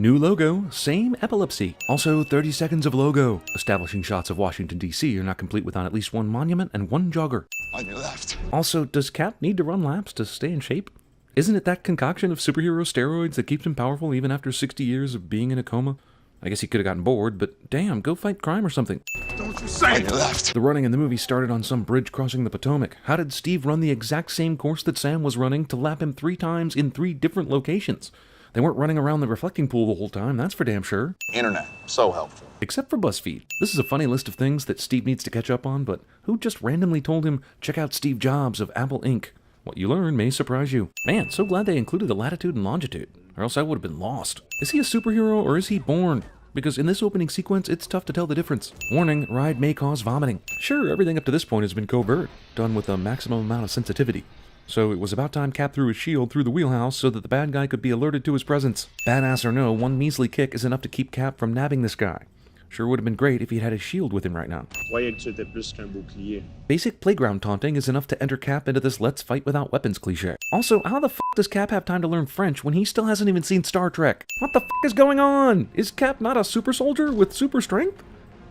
New logo, same epilepsy. Also 30 seconds of logo. Establishing shots of Washington, D.C. are not complete without at least one monument and one jogger. On your left. Also, does Cap need to run laps to stay in shape? Isn't it that concoction of superhero steroids that keeps him powerful even after 60 years of being in a coma? I guess he could have gotten bored, but damn, go fight crime or something. Don't you say on your left. The running in the movie started on some bridge crossing the Potomac. How did Steve run the exact same course that Sam was running to lap him 3 times in 3 different locations? They weren't running around the reflecting pool the whole time, that's for damn sure. Internet, so helpful. Except for BuzzFeed. This is a funny list of things that Steve needs to catch up on, but who just randomly told him, check out Steve Jobs of Apple Inc.? What you learn may surprise you. Man, so glad they included the latitude and longitude, or else I would have been lost. Is he a superhero or is he born? Because in this opening sequence, it's tough to tell the difference. Warning, ride may cause vomiting. Sure, everything up to this point has been covert, done with a maximum amount of sensitivity. So it was about time Cap threw his shield through the wheelhouse so that the bad guy could be alerted to his presence. Badass or no, one measly kick is enough to keep Cap from nabbing this guy. Sure would have been great if he'd had his shield with him right now. Basic playground taunting is enough to enter Cap into this let's fight without weapons cliche. Also, how the f*** does Cap have time to learn French when he still hasn't even seen Star Trek? What the f*** is going on? Is Cap not a super soldier with super strength?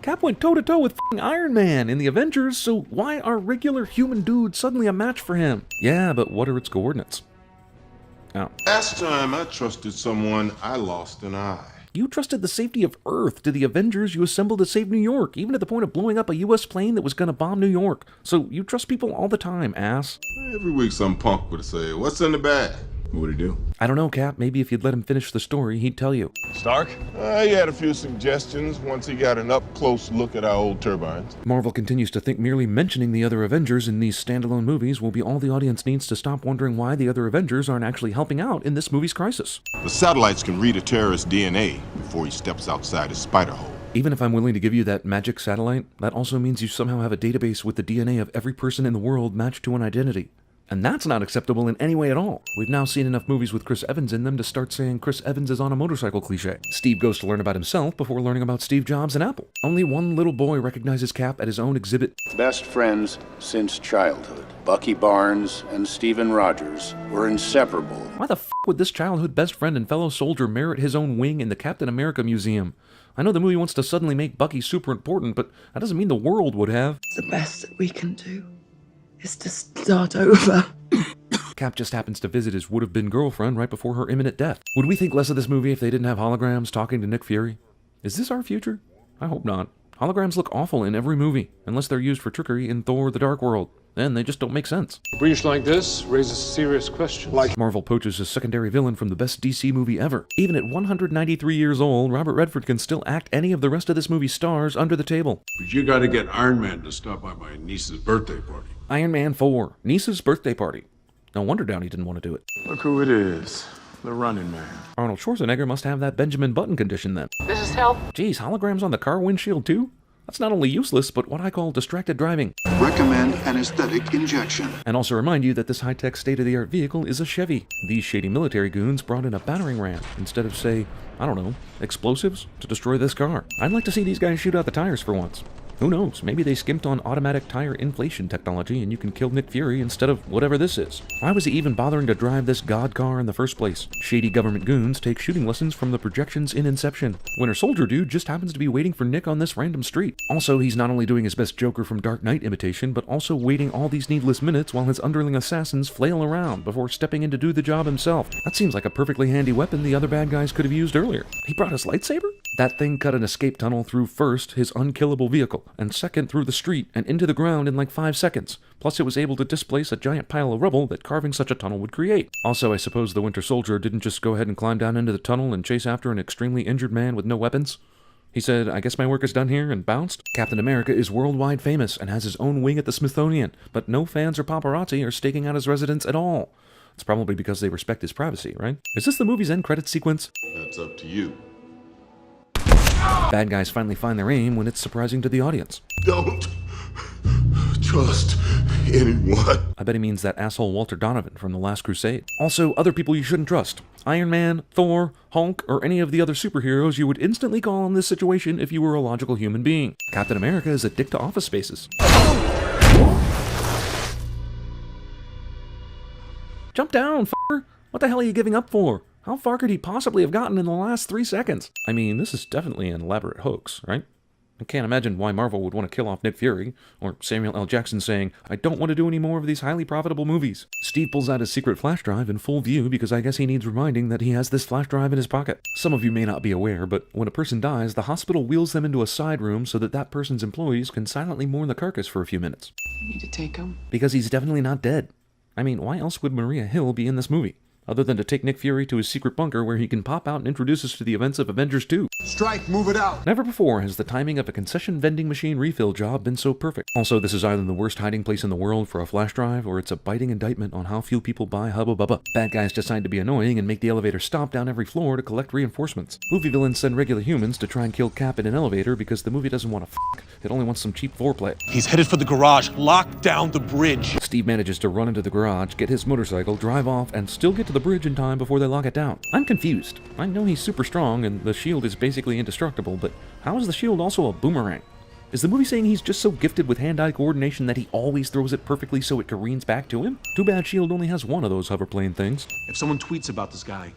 Cap went toe-to-toe with f***ing Iron Man in the Avengers, so why are regular human dudes suddenly a match for him? Yeah, but what are its coordinates? Oh. Last time I trusted someone, I lost an eye. You trusted the safety of Earth to the Avengers you assembled to save New York, even to the point of blowing up a US plane that was gonna bomb New York. So you trust people all the time, ass. Every week some punk would say, what's in the bag? What would he do? I don't know, Cap. Maybe if you'd let him finish the story, he'd tell you. Stark? He had a few suggestions once he got an up-close look at our old turbines. Marvel continues to think merely mentioning the other Avengers in these standalone movies will be all the audience needs to stop wondering why the other Avengers aren't actually helping out in this movie's crisis. The satellites can read a terrorist's DNA before he steps outside his spider hole. Even if I'm willing to give you that magic satellite, that also means you somehow have a database with the DNA of every person in the world matched to an identity. And that's not acceptable in any way at all. We've now seen enough movies with Chris Evans in them to start saying Chris Evans is on a motorcycle cliche. Steve goes to learn about himself before learning about Steve Jobs and Apple. Only one little boy recognizes Cap at his own exhibit. Best friends since childhood. Bucky Barnes and Steven Rogers were inseparable. Why the f*** would this childhood best friend and fellow soldier merit his own wing in the Captain America Museum? I know the movie wants to suddenly make Bucky super important, but that doesn't mean the world would have. The best that we can do is to start over. Cap just happens to visit his would-have-been girlfriend right before her imminent death. Would we think less of this movie if they didn't have holograms talking to Nick Fury? Is this our future? I hope not. Holograms look awful in every movie, unless they're used for trickery in Thor: The Dark World. Then they just don't make sense. A breach like this raises serious questions. Marvel poaches a secondary villain from the best DC movie ever. Even at 193 years old, Robert Redford can still act any of the rest of this movie's stars under the table. But you gotta get Iron Man to stop by my niece's birthday party. Iron Man 4, niece's birthday party. No wonder Downey didn't want to do it. Look who it is. The Running Man. Arnold Schwarzenegger must have that Benjamin Button condition then. This is help. Geez, holograms on the car windshield too? That's not only useless, but what I call distracted driving. Recommend anesthetic injection. And also remind you that this high-tech state-of-the-art vehicle is a Chevy. These shady military goons brought in a battering ram instead of, say, I don't know, explosives to destroy this car. I'd like to see these guys shoot out the tires for once. Who knows, maybe they skimped on automatic tire inflation technology and you can kill Nick Fury instead of whatever this is. Why was he even bothering to drive this god car in the first place? Shady government goons take shooting lessons from the projections in Inception. Winter Soldier dude just happens to be waiting for Nick on this random street. Also, he's not only doing his best Joker from Dark Knight imitation, but also waiting all these needless minutes while his underling assassins flail around before stepping in to do the job himself. That seems like a perfectly handy weapon the other bad guys could have used earlier. He brought his lightsaber? That thing cut an escape tunnel through first his unkillable vehicle, and second through the street and into the ground in like 5 seconds. Plus it was able to displace a giant pile of rubble that carving such a tunnel would create. Also, I suppose the Winter Soldier didn't just go ahead and climb down into the tunnel and chase after an extremely injured man with no weapons. He said, I guess my work is done here, and bounced. Captain America is worldwide famous and has his own wing at the Smithsonian, but no fans or paparazzi are staking out his residence at all. It's probably because they respect his privacy, right? Is this the movie's end credits sequence? That's up to you. Bad guys finally find their aim when it's surprising to the audience. Don't trust anyone. I bet he means that asshole Walter Donovan from The Last Crusade. Also, other people you shouldn't trust. Iron Man, Thor, Hulk, or any of the other superheroes you would instantly call in this situation if you were a logical human being. Captain America is a dick to Office Spaces. Jump down, f***er! What the hell are you giving up for? How far could he possibly have gotten in the last 3 seconds? I mean, this is definitely an elaborate hoax, right? I can't imagine why Marvel would want to kill off Nick Fury, or Samuel L. Jackson saying, I don't want to do any more of these highly profitable movies. Steve pulls out his secret flash drive in full view because I guess he needs reminding that he has this flash drive in his pocket. Some of you may not be aware, but when a person dies, the hospital wheels them into a side room so that that person's employees can silently mourn the carcass for a few minutes. You need to take him. Because he's definitely not dead. I mean, why else would Maria Hill be in this movie? Other than to take Nick Fury to his secret bunker where he can pop out and introduce us to the events of Avengers 2. Strike, move it out. Never before has the timing of a concession vending machine refill job been so perfect. Also, this is either the worst hiding place in the world for a flash drive, or it's a biting indictment on how few people buy Hubba Bubba. Bad guys decide to be annoying and make the elevator stop down every floor to collect reinforcements. Movie villains send regular humans to try and kill Cap in an elevator because the movie doesn't want to f***. It only wants some cheap foreplay. He's headed for the garage. Lock down the bridge. Steve manages to run into the garage, get his motorcycle, drive off, and still get to the bridge in time before they lock it down. I'm confused. I know he's super strong and the shield is basically indestructible, but how is the shield also a boomerang? Is the movie saying he's just so gifted with hand-eye coordination that he always throws it perfectly so it careens back to him? Too bad S.H.I.E.L.D. only has one of those hoverplane things. If someone tweets about this guy,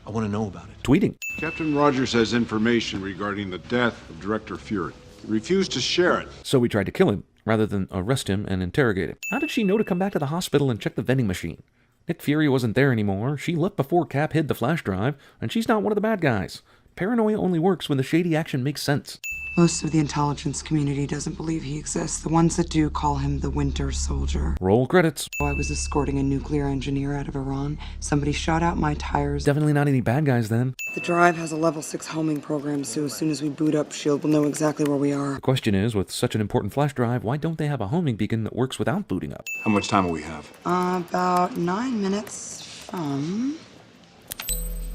I want to know about it. Tweeting. Captain Rogers has information regarding the death of Director Fury. He refused to share it. So we tried to kill him, rather than arrest him and interrogate him. How did she know to come back to the hospital and check the vending machine? Nick Fury wasn't there anymore, she left before Cap hid the flash drive, and she's not one of the bad guys. Paranoia only works when the shady action makes sense. Most of the intelligence community doesn't believe he exists. The ones that do call him the Winter Soldier. Roll credits. I was escorting a nuclear engineer out of Iran. Somebody shot out my tires. Definitely not any bad guys then. The drive has a level 6 homing program, so as soon as we boot up, S.H.I.E.L.D. will know exactly where we are. The question is, with such an important flash drive, why don't they have a homing beacon that works without booting up? How much time will we have? About 9 minutes from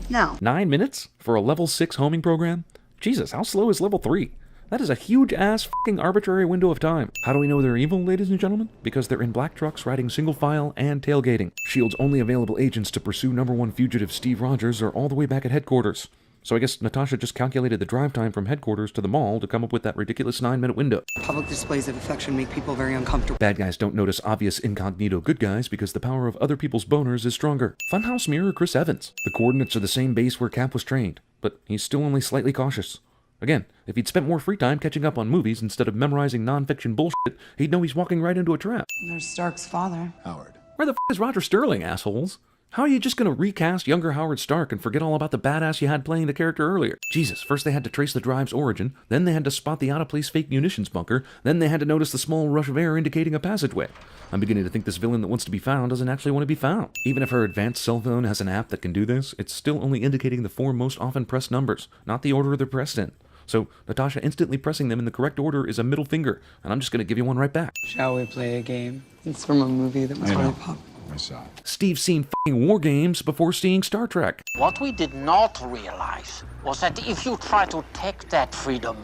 now. 9 minutes? For a level 6 homing program? Jesus, how slow is level 3? That is a huge-ass fucking arbitrary window of time. How do we know they're evil, ladies and gentlemen? Because they're in black trucks riding single file and tailgating. S.H.I.E.L.D.'s only available agents to pursue #1 fugitive Steve Rogers are all the way back at headquarters. So I guess Natasha just calculated the drive time from headquarters to the mall to come up with that ridiculous 9-minute window. Public displays of affection make people very uncomfortable. Bad guys don't notice obvious incognito good guys because the power of other people's boners is stronger. Funhouse mirror Chris Evans. The coordinates are the same base where Cap was trained, but he's still only slightly cautious. Again, if he'd spent more free time catching up on movies instead of memorizing non-fiction bullshit, he'd know he's walking right into a trap. There's Stark's father. Howard. Where the f*** is Roger Sterling, assholes? How are you just gonna recast younger Howard Stark and forget all about the badass you had playing the character earlier? Jesus, first they had to trace the drive's origin, then they had to spot the out-of-place fake munitions bunker, then they had to notice the small rush of air indicating a passageway. I'm beginning to think this villain that wants to be found doesn't actually want to be found. Even if her advanced cell phone has an app that can do this, it's still only indicating the 4 most often pressed numbers, not the order they're pressed in. So, Natasha instantly pressing them in the correct order is a middle finger, and I'm just gonna give you one right back. Shall we play a game? It's from a movie that was really popular. I saw it. Steve's seen f***ing War Games before seeing Star Trek. What we did not realize was that if you try to take that freedom,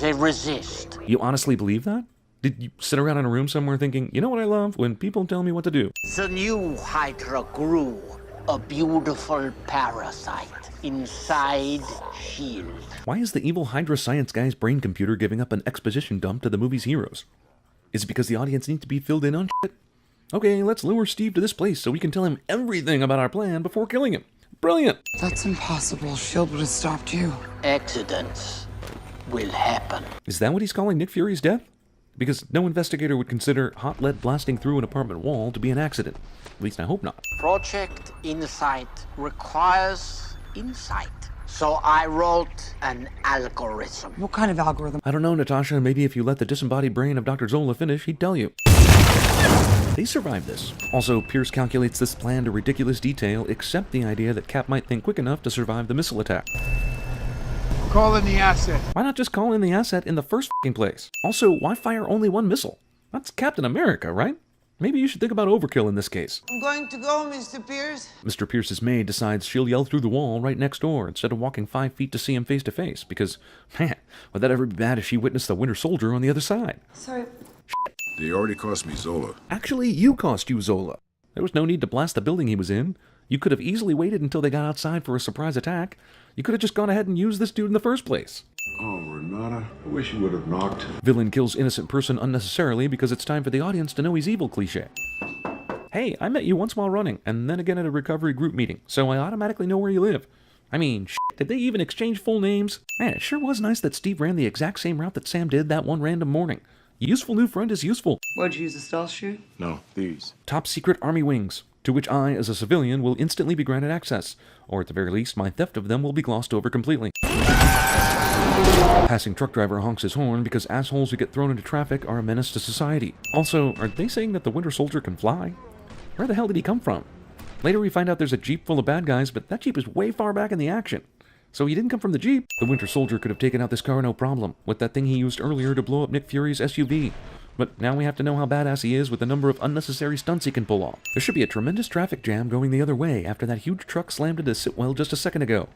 they resist. You honestly believe that? Did you sit around in a room somewhere thinking, you know what I love? When people tell me what to do. The new Hydra grew, a beautiful parasite inside S.H.I.E.L.D. Why is the evil Hydra science guy's brain computer giving up an exposition dump to the movie's heroes? Is it because the audience needs to be filled in on shit? Okay, let's lure Steve to this place so we can tell him everything about our plan before killing him. Brilliant! That's impossible. S.H.I.E.L.D. would have stopped you. Accidents will happen. Is that what he's calling Nick Fury's death? Because no investigator would consider hot lead blasting through an apartment wall to be an accident. At least I hope not. Project Insight requires insight. So I wrote an algorithm. What kind of algorithm? I don't know, Natasha. Maybe if you let the disembodied brain of Dr. Zola finish, he'd tell you. They survived this. Also, Pierce calculates this plan to ridiculous detail, except the idea that Cap might think quick enough to survive the missile attack. Call in the asset. Why not just call in the asset in the first f***ing place? Also, why fire only one missile? That's Captain America, right? Maybe you should think about overkill in this case. I'm going to go, Mr. Pierce. Mr. Pierce's maid decides she'll yell through the wall right next door instead of walking 5 feet to see him face to face, because, man, would that ever be bad if she witnessed the Winter Soldier on the other side? Sorry. They already cost me Zola. Actually, you cost you Zola. There was no need to blast the building he was in. You could have easily waited until they got outside for a surprise attack. You could have just gone ahead and used this dude in the first place. Oh, Renata, I wish you would have knocked. Villain kills innocent person unnecessarily because it's time for the audience to know he's evil cliché. Hey, I met you once while running, and then again at a recovery group meeting, so I automatically know where you live. I mean, shit, did they even exchange full names? Man, it sure was nice that Steve ran the exact same route that Sam did that one random morning. Useful new friend is useful. What'd you use, a stealth shoot? No, these. Top secret army wings, to which I, as a civilian, will instantly be granted access, or at the very least, my theft of them will be glossed over completely. Passing truck driver honks his horn because assholes who get thrown into traffic are a menace to society. Also, are they saying that the Winter Soldier can fly? Where the hell did he come from? Later we find out there's a Jeep full of bad guys, but that Jeep is way far back in the action. So he didn't come from the Jeep. The Winter Soldier could have taken out this car no problem, with that thing he used earlier to blow up Nick Fury's SUV. But now we have to know how badass he is with the number of unnecessary stunts he can pull off. There should be a tremendous traffic jam going the other way after that huge truck slammed into Sitwell just a second ago.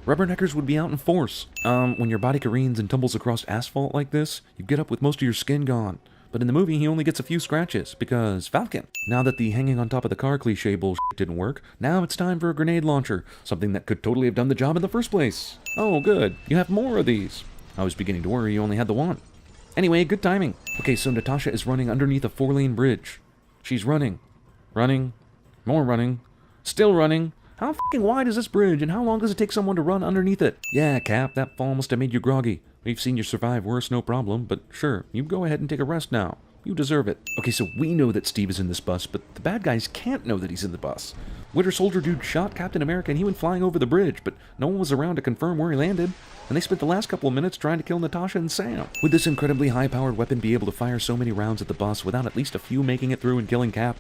Rubberneckers would be out in force. When your body careens and tumbles across asphalt like this, you get up with most of your skin gone. But in the movie, he only gets a few scratches, because Falcon. Now that the hanging on top of the car cliche bullshit didn't work, now it's time for a grenade launcher, something that could totally have done the job in the first place. Oh, good. You have more of these. I was beginning to worry you only had the one. Anyway, good timing. Okay, so Natasha is running underneath a 4-lane bridge. She's running. Running. More running. Still running. How fucking wide is this bridge, and how long does it take someone to run underneath it? Yeah, Cap, that fall must have made you groggy. We've seen you survive worse, no problem, but sure, you go ahead and take a rest now. You deserve it. Okay, so we know that Steve is in this bus, but the bad guys can't know that he's in the bus. Winter Soldier dude shot Captain America and he went flying over the bridge, but no one was around to confirm where he landed, and they spent the last couple of minutes trying to kill Natasha and Sam. Would this incredibly high-powered weapon be able to fire so many rounds at the bus without at least a few making it through and killing Cap?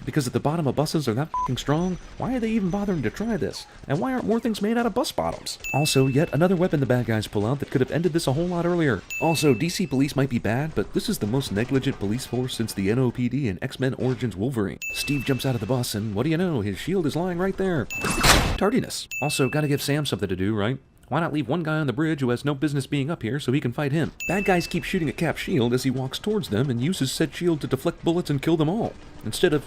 Because at the bottom of buses are that fucking strong, why are they even bothering to try this? And why aren't more things made out of bus bottoms? Also, yet another weapon the bad guys pull out that could have ended this a whole lot earlier. Also, DC police might be bad, but this is the most negligent police force since the NOPD and X-Men Origins Wolverine. Steve jumps out of the bus and what do you know, his shield is lying right there. Tardiness. Also, gotta give Sam something to do, right? Why not leave one guy on the bridge who has no business being up here so he can fight him? Bad guys keep shooting at Cap's shield as he walks towards them and uses said shield to deflect bullets and kill them all, instead of,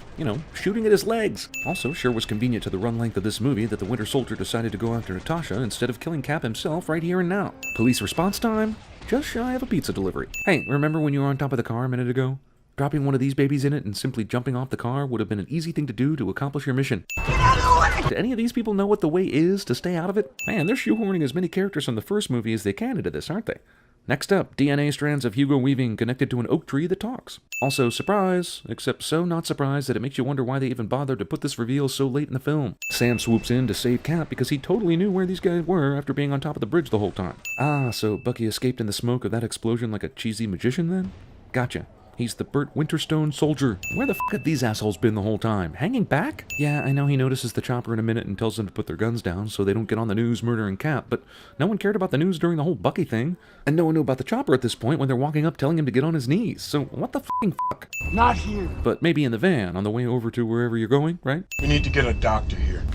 shooting at his legs. Also, sure was convenient to the run length of this movie that the Winter Soldier decided to go after Natasha instead of killing Cap himself right here and now. Police response time? Just shy of a pizza delivery. Hey, remember when you were on top of the car a minute ago? Dropping one of these babies in it and simply jumping off the car would have been an easy thing to do to accomplish your mission. Get out of the way! Do any of these people know what the way is to stay out of it? Man, they're shoehorning as many characters from the first movie as they can into this, aren't they? Next up, DNA strands of Hugo Weaving connected to an oak tree that talks. Also, surprise, except so not surprised that it makes you wonder why they even bothered to put this reveal so late in the film. Sam swoops in to save Cap because he totally knew where these guys were after being on top of the bridge the whole time. Ah, so Bucky escaped in the smoke of that explosion like a cheesy magician then? Gotcha. He's the Burt Winterstone soldier. Where the fuck have these assholes been the whole time? Hanging back? Yeah, I know he notices the chopper in a minute and tells them to put their guns down so they don't get on the news murdering Cap, but no one cared about the news during the whole Bucky thing. And no one knew about the chopper at this point when they're walking up telling him to get on his knees. So what the fucking fuck? Not here. But maybe in the van on the way over to wherever you're going, right? We need to get a doctor here.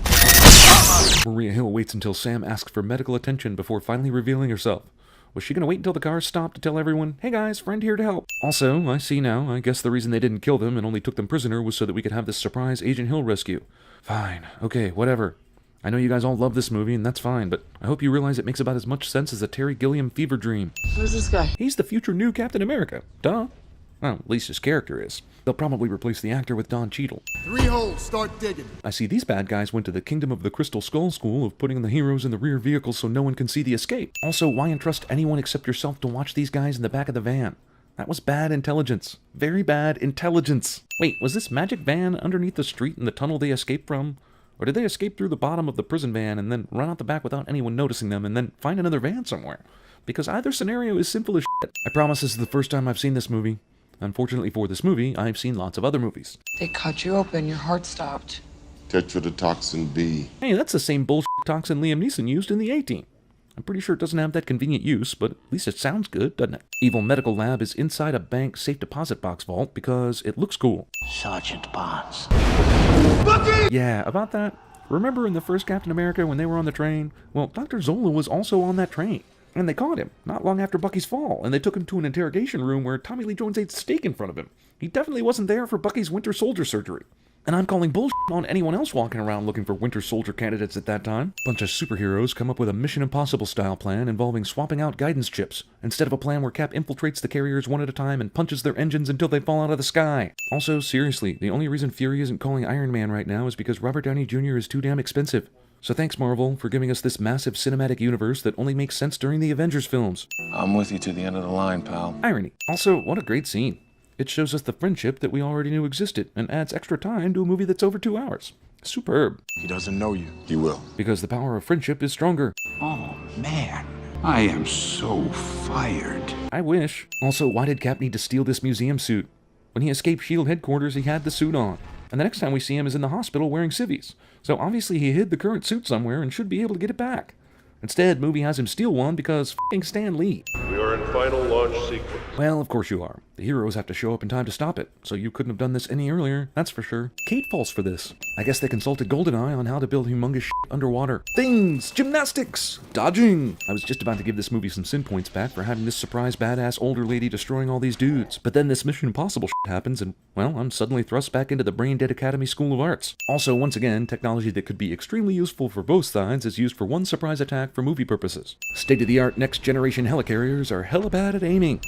Maria Hill waits until Sam asks for medical attention before finally revealing herself. Was she going to wait until the car stopped to tell everyone, hey guys, friend here to help? Also, I see now, I guess the reason they didn't kill them and only took them prisoner was so that we could have this surprise Agent Hill rescue. Fine, okay, whatever. I know you guys all love this movie, and that's fine, but I hope you realize it makes about as much sense as a Terry Gilliam fever dream. Who's this guy? He's the future new Captain America. Duh. Well, at least his character is. They'll probably replace the actor with Don Cheadle. 3 holes, start digging. I see these bad guys went to the Kingdom of the Crystal Skull school of putting the heroes in the rear vehicle so no one can see the escape. Also, why entrust anyone except yourself to watch these guys in the back of the van? That was bad intelligence. Very bad intelligence. Wait, was this magic van underneath the street in the tunnel they escaped from? Or did they escape through the bottom of the prison van and then run out the back without anyone noticing them and then find another van somewhere? Because either scenario is simple as shit. I promise this is the first time I've seen this movie. Unfortunately for this movie, I've seen lots of other movies. They cut you open, your heart stopped. Tetrodotoxin B. Hey, that's the same bullshit toxin Liam Neeson used in the A-Team. I'm pretty sure it doesn't have that convenient use, but at least it sounds good, doesn't it? Evil Medical Lab is inside a bank safe deposit box vault because it looks cool. Sergeant Barnes. Bucky! Yeah, about that. Remember in the first Captain America when they were on the train? Well, Dr. Zola was also on that train. And they caught him, not long after Bucky's fall, and they took him to an interrogation room where Tommy Lee Jones ate steak in front of him. He definitely wasn't there for Bucky's Winter Soldier surgery. And I'm calling bullshit on anyone else walking around looking for Winter Soldier candidates at that time. Bunch of superheroes come up with a Mission Impossible style plan involving swapping out guidance chips, instead of a plan where Cap infiltrates the carriers one at a time and punches their engines until they fall out of the sky. Also, seriously, the only reason Fury isn't calling Iron Man right now is because Robert Downey Jr. is too damn expensive. So thanks, Marvel, for giving us this massive cinematic universe that only makes sense during the Avengers films. I'm with you to the end of the line, pal. Irony. Also, what a great scene. It shows us the friendship that we already knew existed, and adds extra time to a movie that's over 2 hours. Superb. He doesn't know you. He will. Because the power of friendship is stronger. Oh, man. I am so fired. I wish. Also, why did Cap need to steal this museum suit? When he escaped S.H.I.E.L.D. headquarters, he had the suit on. And the next time we see him is in the hospital wearing civvies. So obviously he hid the current suit somewhere and should be able to get it back. Instead, movie has him steal one because f***ing Stan Lee. We are in final launch sequence. Well, of course you are. The heroes have to show up in time to stop it, so you couldn't have done this any earlier, that's for sure. Kate falls for this. I guess they consulted GoldenEye on how to build humongous shit underwater. Things! Gymnastics! Dodging! I was just about to give this movie some sin points back for having this surprise badass older lady destroying all these dudes. But then this Mission Impossible shit happens and, well, I'm suddenly thrust back into the Brain Dead Academy School of Arts. Also, once again, technology that could be extremely useful for both sides is used for one surprise attack for movie purposes. State-of-the-art next-generation helicarriers are hella bad at aiming.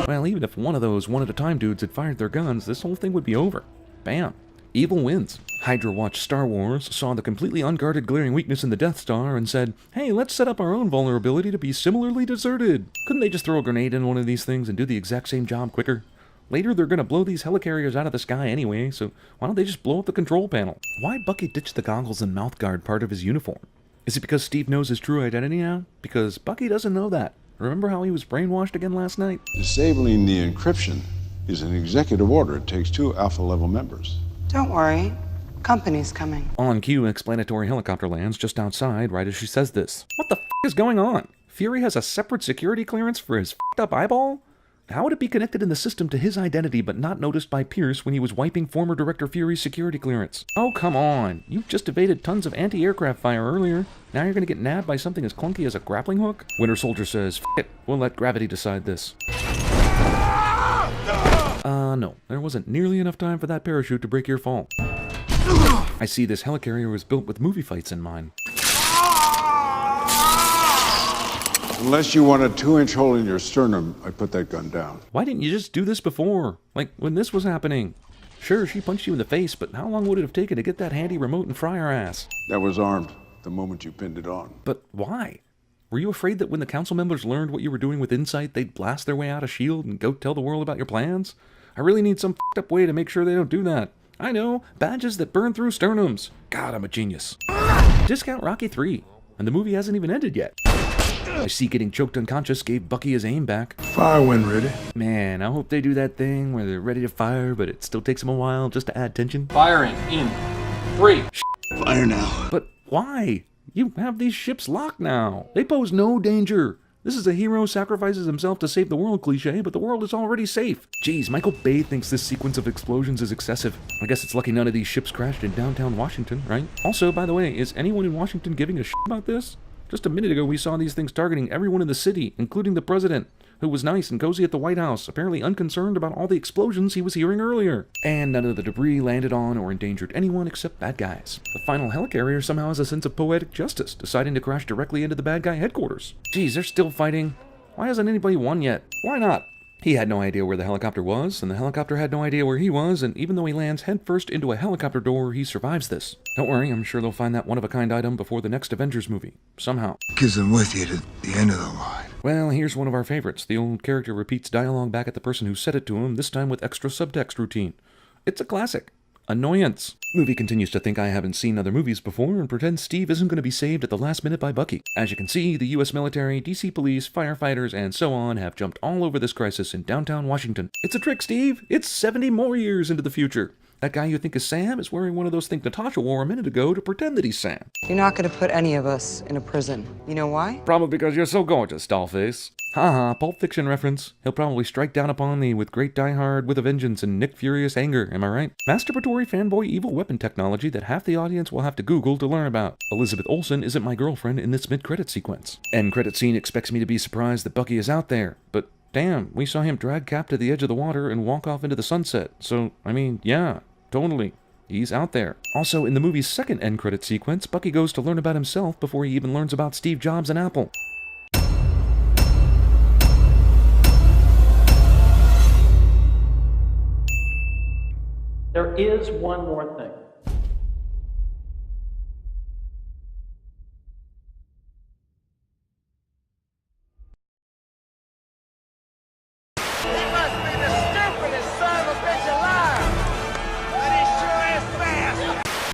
Well, even if one of those one-at-a-time dudes had fired their guns, this whole thing would be over. Bam. Evil wins. Hydra watched Star Wars, saw the completely unguarded glaring weakness in the Death Star, and said, hey, let's set up our own vulnerability to be similarly deserted. Couldn't they just throw a grenade in one of these things and do the exact same job quicker? Later, they're gonna blow these helicarriers out of the sky anyway, so why don't they just blow up the control panel? Why Bucky ditch the goggles and mouthguard part of his uniform? Is it because Steve knows his true identity now? Because Bucky doesn't know that. Remember how he was brainwashed again last night? Disabling the encryption is an executive order. It takes 2 Alpha-level members. Don't worry. Company's coming. On cue, explanatory helicopter lands just outside right as she says this. What the f*** is going on? Fury has a separate security clearance for his f***ed up eyeball? How would it be connected in the system to his identity but not noticed by Pierce when he was wiping former Director Fury's security clearance? Oh, come on. You just evaded tons of anti-aircraft fire earlier. Now you're gonna get nabbed by something as clunky as a grappling hook? Winter Soldier says, f*** it, we'll let gravity decide this. No. There wasn't nearly enough time for that parachute to break your fall. I see this helicarrier was built with movie fights in mind. Unless you want a 2-inch hole in your sternum, I'd put that gun down. Why didn't you just do this before? Like, when this was happening? Sure, she punched you in the face, but how long would it have taken to get that handy remote and fry her ass? That was armed the moment you pinned it on. But why? Were you afraid that when the council members learned what you were doing with Insight, they'd blast their way out of S.H.I.E.L.D. and go tell the world about your plans? I really need some f***ed up way to make sure they don't do that. I know, badges that burn through sternums. God, I'm a genius. Discount Rocky 3, and the movie hasn't even ended yet. I see getting choked unconscious gave Bucky his aim back. Fire when ready. Man, I hope they do that thing where they're ready to fire, but it still takes them a while just to add tension. Firing in 3. Fire now. But why? You have these ships locked now. They pose no danger. This is a hero sacrifices himself to save the world cliche, but the world is already safe. Jeez, Michael Bay thinks this sequence of explosions is excessive. I guess it's lucky none of these ships crashed in downtown Washington, right? Also, by the way, is anyone in Washington giving a shit about this? Just a minute ago, we saw these things targeting everyone in the city, including the president, who was nice and cozy at the White House, apparently unconcerned about all the explosions he was hearing earlier. And none of the debris landed on or endangered anyone except bad guys. The final helicarrier somehow has a sense of poetic justice, deciding to crash directly into the bad guy headquarters. Geez, they're still fighting. Why hasn't anybody won yet? Why not? He had no idea where the helicopter was, and the helicopter had no idea where he was, and even though he lands headfirst into a helicopter door, he survives this. Don't worry, I'm sure they'll find that one-of-a-kind item before the next Avengers movie. Somehow. Because I'm with you to the end of the line. Well, here's one of our favorites. The old character repeats dialogue back at the person who said it to him, this time with extra subtext routine. It's a classic. Annoyance. Movie continues to think I haven't seen other movies before and pretends Steve isn't going to be saved at the last minute by Bucky. As you can see, the US military, DC police, firefighters, and so on have jumped all over this crisis in downtown Washington. It's a trick, Steve! It's 70 more years into the future. That guy you think is Sam is wearing one of those things Natasha wore a minute ago to pretend that he's Sam. You're not gonna put any of us in a prison. You know why? Probably because you're so gorgeous, dollface. Haha, Pulp Fiction reference. He'll probably strike down upon thee with great diehard with a vengeance and Nick Furious anger, am I right? Masturbatory fanboy evil weapon technology that half the audience will have to Google to learn about. Elizabeth Olsen isn't my girlfriend in this mid-credit sequence. End credit scene expects me to be surprised that Bucky is out there, but damn, we saw him drag Cap to the edge of the water and walk off into the sunset. So, I mean, yeah, totally. He's out there. Also, in the movie's second end credit sequence, Bucky goes to learn about himself before he even learns about Steve Jobs and Apple. There is one more thing.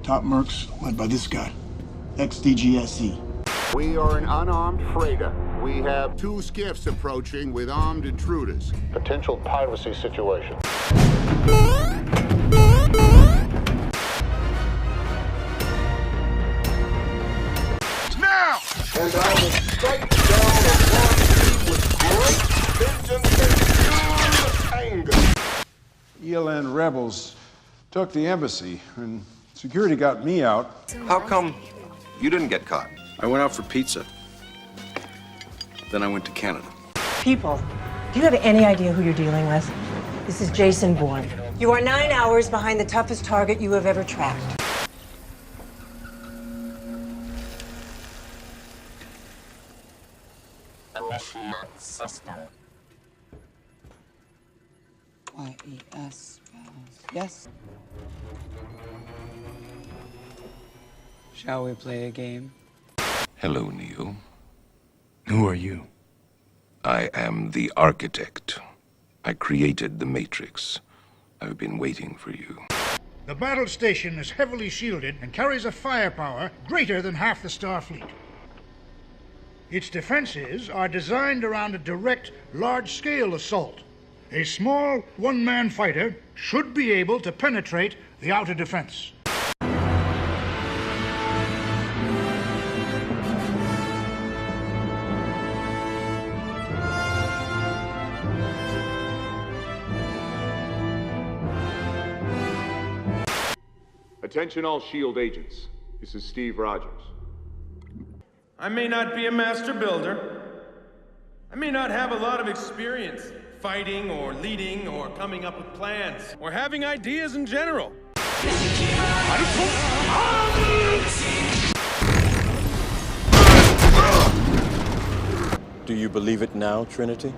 Top mercs led by this guy, ex-DGSE. We are an unarmed freighter. We have 2 skiffs approaching with armed intruders. Potential piracy situation. Now! And I will strike down upon thee with great vengeance and pure anger. ELN rebels took the embassy, and security got me out. How come you didn't get caught? I went out for pizza. Then I went to Canada. People, do you have any idea who you're dealing with? This is Jason Bourne. You are 9 hours behind the toughest target you have ever tracked. System. YES. Yes. Shall we play a game? Hello, Neo. Who are you? I am the architect. I created the Matrix. I've been waiting for you. The battle station is heavily shielded and carries a firepower greater than half the Starfleet. Its defenses are designed around a direct, large-scale assault. A small, one-man fighter should be able to penetrate the outer defense. Attention all SHIELD agents. This is Steve Rogers. I may not be a master builder. I may not have a lot of experience fighting or leading or coming up with plans or having ideas in general. Do you believe it now, Trinity?